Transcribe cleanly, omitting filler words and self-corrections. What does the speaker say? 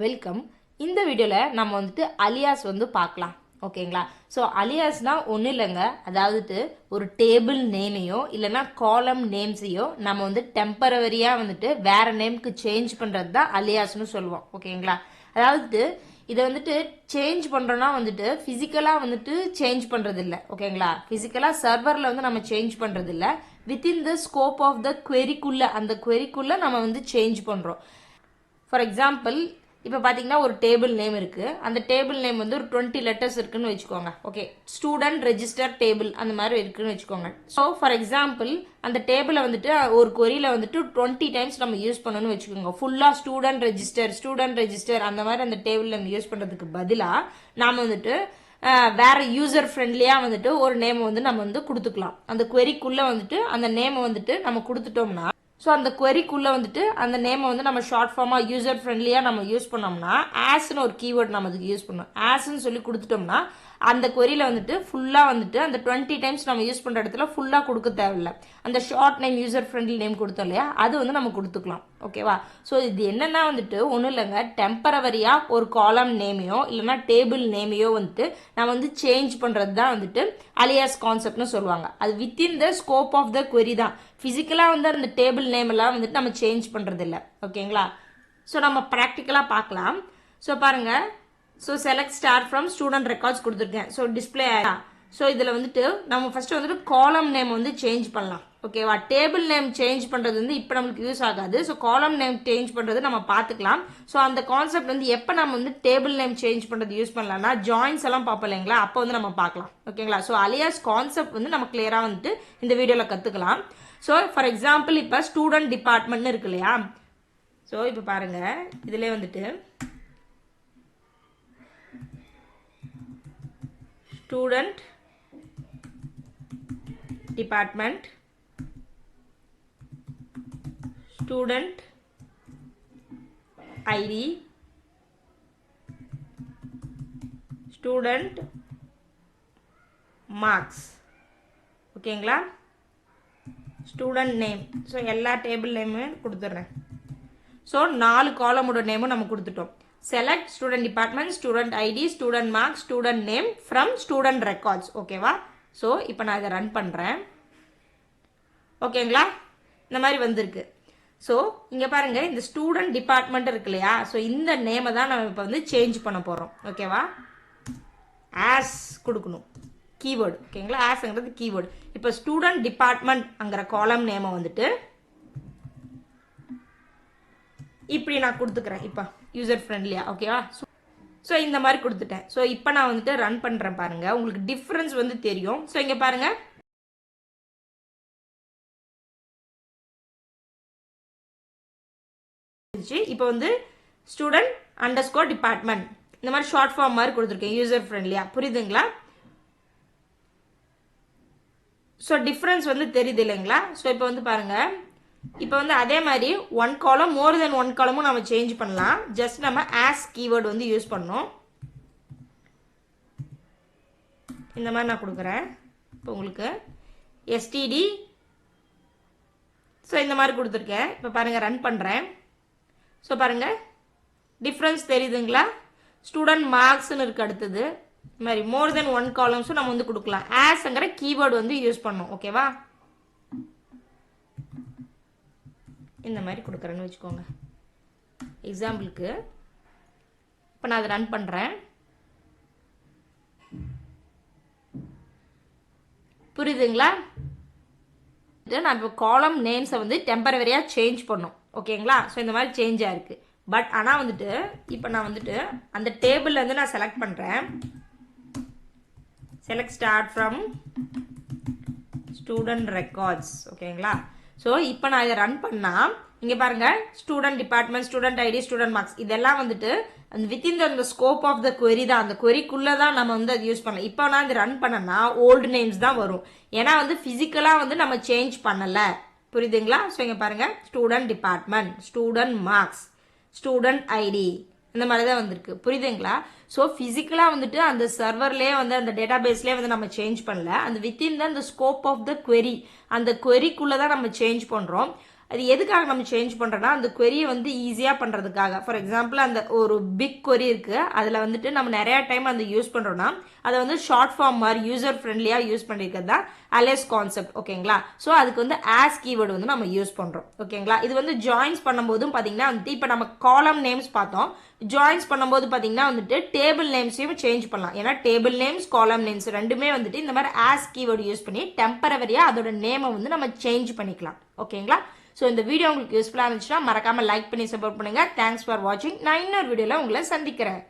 Welcome. இந்த வீடியோவில் நம்ம வந்துட்டு அலியாஸ் வந்து பார்க்கலாம். ஓகேங்களா? ஸோ அலியாஸ்னா ஒன்றும் இல்லைங்க, அதாவது ஒரு டேபிள் நேமையோ இல்லைன்னா காலம் நேம்ஸையோ நம்ம வந்து டெம்பரவரியாக வந்துட்டு வேற நேமுக்கு சேஞ்ச் பண்ணுறது தான் அலியாஸ்னு சொல்லுவோம். ஓகேங்களா? அதாவது இதை வந்துட்டு சேஞ்ச் பண்ணுறோன்னா வந்துட்டு ஃபிசிக்கலாக வந்துட்டு சேஞ்ச் பண்ணுறது இல்லை. ஓகேங்களா? ஃபிசிக்கலாக சர்வரில் வந்து நம்ம சேஞ்ச் பண்ணுறது இல்லை. Within the scope of the queryக்குள்ளே, அந்த queryக்குள்ளே நம்ம வந்து சேஞ்ச் பண்ணுறோம். ஃபார் எக்ஸாம்பிள், இப்போ பார்த்தீங்கன்னா ஒரு டேபிள் நேம் இருக்குது. அந்த டேபிள் நேம் வந்து ஒரு 20 லெட்டர்ஸ் இருக்குன்னு வச்சுக்கோங்க. ஓகே, ஸ்டூடெண்ட் ரெஜிஸ்டர் டேபிள் அந்த மாதிரி இருக்குன்னு வச்சுக்கோங்க. ஸோ ஃபார் எக்ஸாம்பிள், அந்த டேபிளை வந்துட்டு ஒரு கொரியில் வந்துட்டு 20 டைம்ஸ் நம்ம யூஸ் பண்ணணும்னு வச்சுக்கோங்க. ஃபுல்லாக ஸ்டூடெண்ட் ரெஜிஸ்டர் அந்த மாதிரி அந்த டேபிள் நம்ம யூஸ் பண்ணுறதுக்கு பதிலாக நாம் வந்துட்டு வேற யூசர் ஃப்ரெண்ட்லியாக வந்துட்டு ஒரு நேம் வந்து நம்ம வந்து கொடுத்துக்கலாம். அந்த queryக்குள்ளே வந்துட்டு அந்த நேமை வந்துட்டு நம்ம கொடுத்துட்டோம்னா, ஸோ அந்த queryக்குள்ளே வந்துட்டு அந்த நேமை வந்து நம்ம ஷார்ட் ஃபார்மாக யூசர் ஃப்ரெண்ட்லியாக நம்ம யூஸ் பண்ணோம்னா, ஆஸ்ன்னு ஒரு கீவேர்ட் நம்ம அதுக்கு யூஸ் பண்ணோம். ஆஸ்ன்னு சொல்லி கொடுத்துட்டோம்னா அந்த queryல வந்துட்டு ஃபுல்லாக வந்துட்டு அந்த 20 டைம்ஸ் நம்ம யூஸ் பண்ணுற இடத்துல ஃபுல்லாக கொடுக்க தேவையில்லை. அந்த short name user friendly name கொடுத்தோம் இல்லையா, அது வந்து நம்ம கொடுத்துக்கலாம். ஓகேவா? ஸோ இது என்னன்னா வந்துட்டு ஒன்றும் இல்லைங்க, டெம்பரவரியாக ஒரு காலம் நேமையோ இல்லைன்னா டேபிள் நேமையோ வந்துட்டு நம்ம வந்து சேஞ்ச் பண்ணுறது தான் வந்துட்டு அலியாஸ் கான்செப்ட்னு சொல்லுவாங்க. அது within the scope of the query தான். ஃபிசிக்கலாக வந்து அந்த டேபிள் நேம் எல்லாம் வந்துட்டு நம்ம சேஞ்ச் பண்ணுறது இல்லை. ஓகேங்களா? ஸோ நம்ம ப்ராக்டிக்கலாக பார்க்கலாம். ஸோ பாருங்க, so select star from student records கொடுத்துருக்கேன். ஸோ டிஸ்பிளே ஆகிடும். ஸோ இதில் வந்துட்டு நம்ம ஃபர்ஸ்ட் வந்துட்டு காலம் நேம் வந்து சேஞ்ச் பண்ணலாம். ஓகேவா? டேபிள் நேம் சேஞ்ச் பண்ணுறது வந்து இப்போ நம்மளுக்கு யூஸ் ஆகாது. ஸோ காலம் நேம் சேஞ்ச் பண்ணுறது நம்ம பார்த்துக்கலாம். ஸோ அந்த கான்செப்ட் வந்து எப்போ நம்ம வந்து டேபிள் நேம் சேஞ்ச் பண்ணுறது யூஸ் பண்ணலாம்னா, ஜாயின்ஸ் எல்லாம் பார்ப்போம் இல்லைங்களா, அப்போ வந்து நம்ம பார்க்கலாம். ஓகேங்களா? ஸோ அலியாஸ் கான்செப்ட் வந்து நம்ம கிளியராக வந்துட்டு இந்த வீடியோவில் கற்றுக்கலாம். ஸோ ஃபார் எக்ஸாம்பிள், இப்போ ஸ்டூடெண்ட் டிபார்ட்மெண்ட்னு இருக்கு இல்லையா. ஸோ இப்போ பாருங்க, இதிலே வந்துட்டு student department, student ID, student marks. ஓகேங்களா? Student name. ஸோ எல்லா டேபிள் நேமும் கொடுத்துட்றேன். ஸோ 4 காலமோட நேமும் நம்ம கொடுத்துட்டோம். Select student department, student ID, student marks, student name from student records. ஓகேவா? ஸோ இப்போ நான் இதை ரன் பண்ணுறேன். ஓகேங்களா? இந்த மாதிரி வந்திருக்கு. ஸோ இங்கே பாருங்கள், இந்த ஸ்டூடெண்ட் டிபார்ட்மெண்ட் இருக்கு இல்லையா, ஸோ இந்த நேமை தான் நம்ம இப்போ வந்து சேஞ்ச் பண்ண போகிறோம். ஓகேவா? ஆஸ் கொடுக்கணும் கீவேர்டு. ஓகேங்களா? ஆஸ்ங்கிறது கீவேர்டு. இப்போ ஸ்டூடெண்ட் டிபார்ட்மெண்ட்ங்கிற காலம் நேமை வந்துட்டு இப்படி நான் கொடுத்துக்கிறேன். இப்போ யூசர் ஃப்ரெண்ட்லியா. ஓகேவா? ஸோ இந்த மாதிரி கொடுத்துட்டேன். ஸோ இப்போ நான் வந்துட்டு ரன் பண்ணுறேன். பாருங்க, உங்களுக்கு டிஃப்ரென்ஸ் வந்து தெரியும். ஸோ இங்கே பாருங்க, இப்போ வந்து ஸ்டூடெண்ட் அண்டர்ஸ்கோர் டிபார்ட்மெண்ட் இந்த மாதிரி ஷார்ட் ஃபார்ம் மாதிரி கொடுத்துருக்கேன், யூசர் ஃப்ரெண்ட்லியா. புரியுதுங்களா? ஸோ டிஃப்ரென்ஸ் வந்து தெரியுது இல்லைங்களா? ஸோ இப்போ வந்து பாருங்க, இப்போ வந்து அதே மாதிரி 1 காலம் மோர் தென் 1 காலமும் நம்ம சேஞ்ச் பண்ணலாம். ஜஸ்ட் நம்ம ஆஸ் கீவேர்டு வந்து யூஸ் பண்ணோம். இந்த மாதிரி நான் கொடுக்குறேன். இப்போ உங்களுக்கு எஸ்டிடி, ஸோ இந்த மாதிரி கொடுத்துருக்கேன். இப்போ பாருங்க, ரன் பண்ணுறேன். ஸோ பாருங்க, டிஃப்ரென்ஸ் தெரியுதுங்களா? ஸ்டூடெண்ட் மார்க்ஸ்னு இருக்கு. அடுத்தது இந்த மாதிரி மோர் தென் 1 காலம்ஸும் நம்ம வந்து கொடுக்கலாம். ஆஸ்ங்கிற கீவேர்டு வந்து யூஸ் பண்ணோம். ஓகேவா? இந்த மாதிரி கொடுக்குறேன்னு வச்சுக்கோங்க. எக்ஸாம்பிளுக்கு இப்போ நான் அதை ரன் பண்ணுறேன். புரியுதுங்களா? நான் இப்போ காலம் நேம்ஸை வந்து டெம்பரவரியாக சேஞ்ச் பண்ணோம். ஓகேங்களா? ஸோ இந்த மாதிரி சேஞ்ச் ஆயிருக்கு. பட் ஆனால் வந்துட்டு இப்போ நான் வந்துட்டு அந்த டேபிள்ல வந்து நான் செலக்ட் பண்ணுறேன். Select star from student records. ஓகேங்களா? ஸோ இப்போ நான் இதை ரன் பண்ணால் இங்கே பாருங்க, student department, student ID, student marks இதெல்லாம் வந்துட்டு அந்த within the scope of the query தான். அந்த queryக்குள்ளே தான் நம்ம வந்து அது யூஸ் பண்ணலாம். இப்போ நான் இது ரன் பண்ணேன்னா ஓல்டு நேம்ஸ் தான் வரும். ஏன்னா வந்து ஃபிசிக்கலாக வந்து நம்ம சேஞ்ச் பண்ணலை. புரியுதுங்களா? ஸோ இங்கே பாருங்க, student department, student marks, student ID இந்த மாதிரி தான் வந்திருக்கு. புரியுதுங்களா? ஸோ ஃபிசிக்கலாக வந்துட்டு அந்த சர்வர்லேயே வந்து அந்த டேட்டா பேஸ்லேயே வந்து நம்ம சேஞ்ச் பண்ணல. அந்த within the scope of the query, அந்த queryக்குள்ளே தான் நம்ம சேஞ்ச் பண்ணுறோம். அது எதுக்காக நம்ம சேஞ்ச் பண்ணுறோன்னா அந்த query வந்து ஈஸியாக பண்ணுறதுக்காக. ஃபார் எக்ஸாம்பிள் அந்த ஒரு பிக் query இருக்குது, அதில் வந்துட்டு நம்ம நிறையா டைம் அந்த யூஸ் பண்ணுறோன்னா அதை வந்து ஷார்ட் ஃபார்ம் மாதிரி யூசர் ஃப்ரெண்ட்லியாக யூஸ் பண்ணியிருக்கிறது தான் alias கான்செப்ட். ஓகேங்களா? ஸோ அதுக்கு வந்து as கீவேர்டு வந்து நம்ம யூஸ் பண்ணுறோம். ஓகேங்களா? இது வந்து ஜாயின்ஸ் பண்ணும்போதும் பார்த்தீங்கன்னா வந்துட்டு இப்போ நம்ம காலம் நேம்ஸ் பார்த்தோம், ஜாயின்ஸ் பண்ணும்போது பார்த்தீங்கன்னா வந்துட்டு டேபிள் நேம்ஸையும் சேஞ்ச் பண்ணலாம். ஏன்னா டேபிள் நேம்ஸ் காலம் நேம்ஸ் ரெண்டுமே வந்துட்டு இந்த மாதிரி as கீவேர்டு யூஸ் பண்ணி டெம்பரவரியாக அதோட நேமை வந்து நம்ம சேஞ்ச் பண்ணிக்கலாம். ஓகேங்களா? ஸோ இந்த வீடியோ உங்களுக்கு யூஸ்ஃபுல்லாக இருந்துச்சுன்னா மறக்காமல் லைக் பண்ணி சப்போர்ட் பண்ணுங்கள். தேங்க்ஸ் ஃபார் வாட்சிங். நான் இன்னொரு வீடியோவில் உங்களை சந்திக்கிறேன்.